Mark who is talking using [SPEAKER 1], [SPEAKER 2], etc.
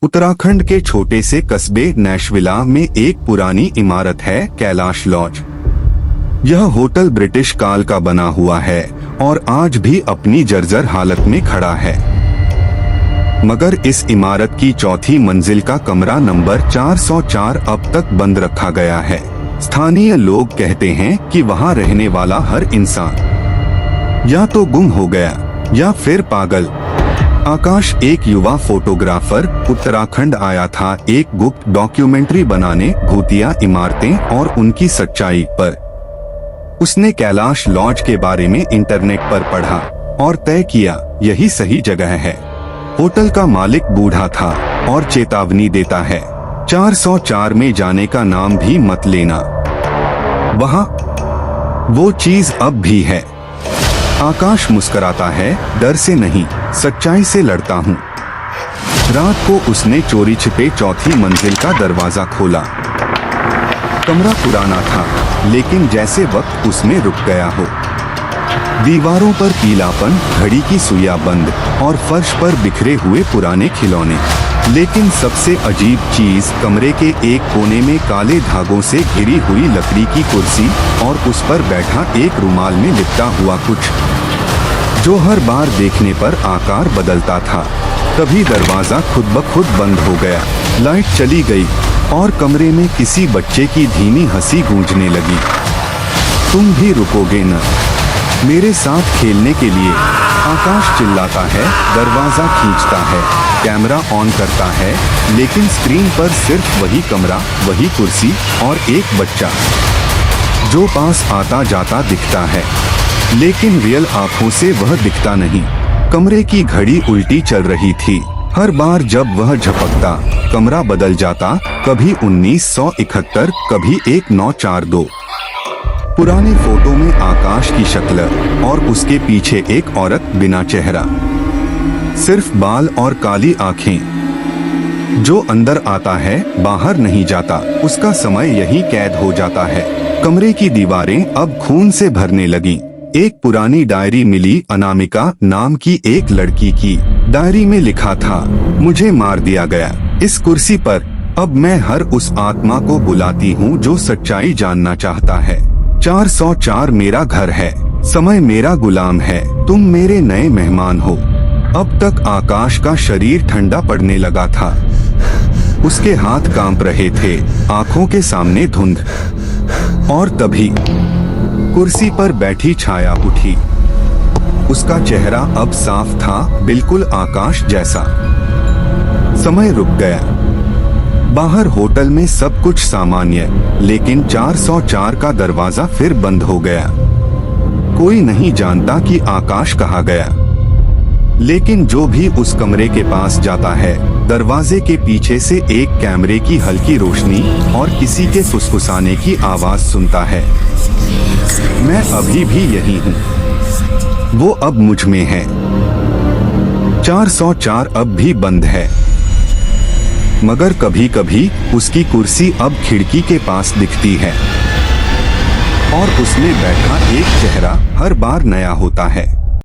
[SPEAKER 1] उत्तराखंड के छोटे से कस्बे नैशविला में एक पुरानी इमारत है, कैलाश लॉज। यह होटल ब्रिटिश काल का बना हुआ है और आज भी अपनी जर्जर हालत में खड़ा है। मगर इस इमारत की चौथी मंजिल का कमरा नंबर 404 अब तक बंद रखा गया है। स्थानीय लोग कहते हैं कि वहां रहने वाला हर इंसान या तो गुम हो गया या फिर पागल। आकाश एक युवा फोटोग्राफर उत्तराखंड आया था एक गुप्त डॉक्यूमेंट्री बनाने भूतिया इमारतें और उनकी सच्चाई पर। उसने कैलाश लॉज के बारे में इंटरनेट पर पढ़ा और तय किया यही सही जगह है। होटल का मालिक बूढ़ा था और चेतावनी देता है, 404 में जाने का नाम भी मत लेना, वहाँ वो चीज अब भी है। आकाश मुस्कुराता है, डर से नहीं सच्चाई से लड़ता हूँ। रात को उसने चोरी छिपे चौथी मंजिल का दरवाजा खोला। कमरा पुराना था, लेकिन जैसे वक्त उसमें रुक गया हो। दीवारों पर पीलापन, घड़ी की सुइयां बंद और फर्श पर बिखरे हुए पुराने खिलौने। लेकिन सबसे अजीब चीज, कमरे के एक कोने में काले धागों से घिरी हुई लकड़ी की कुर्सी और उस पर बैठा एक रुमाल में लिपटा हुआ कुछ, जो हर बार देखने पर आकार बदलता था। तभी दरवाजा खुद ब खुद बंद हो गया, लाइट चली गई और कमरे में किसी बच्चे की धीमी हंसी गूंजने लगी। तुम भी रुकोगे न मेरे साथ खेलने के लिए? आकाश चिल्लाता है, दरवाजा खींचता है, कैमरा ऑन करता है, लेकिन स्क्रीन पर सिर्फ वही कमरा, वही कुर्सी और एक बच्चा जो पास आता जाता दिखता है, लेकिन रियल आंखों से वह दिखता नहीं। कमरे की घड़ी उल्टी चल रही थी। हर बार जब वह झपकता, कमरा बदल जाता, कभी 1971, कभी 1942। पुराने फोटो में आकाश की शक्ल और उसके पीछे एक औरत बिना चेहरा, सिर्फ बाल और काली आंखें। जो अंदर आता है बाहर नहीं जाता, उसका समय यही कैद हो जाता है। कमरे की दीवारें अब खून से भरने लगीं। एक पुरानी डायरी मिली, अनामिका नाम की एक लड़की की। डायरी में लिखा था, मुझे मार दिया गया इस कुर्सी पर। अब मैं हर उस आत्मा को बुलाती हूँ जो सच्चाई जानना चाहता है। 404 मेरा घर है, समय मेरा गुलाम है, तुम मेरे नए मेहमान हो। अब तक आकाश का शरीर ठंडा पड़ने लगा था। उसके हाथ कांप रहे थे, आंखों के सामने धुंध। और तभी कुर्सी पर बैठी छाया उठी। उसका चेहरा अब साफ था, बिल्कुल आकाश जैसा। समय रुक गया। बाहर होटल में सब कुछ सामान्य, लेकिन 404 का दरवाजा फिर बंद हो गया। कोई नहीं जानता कि आकाश कहाँ गया, लेकिन जो भी उस कमरे के पास जाता है, दरवाजे के पीछे से एक कैमरे की हल्की रोशनी और किसी के फुसफुसाने की आवाज सुनता है। मैं अभी भी यही हूँ, वो अब मुझ में है। 404 अब भी बंद है, मगर कभी कभी उसकी कुर्सी अब खिड़की के पास दिखती है और उसमें बैठा एक चेहरा हर बार नया होता है।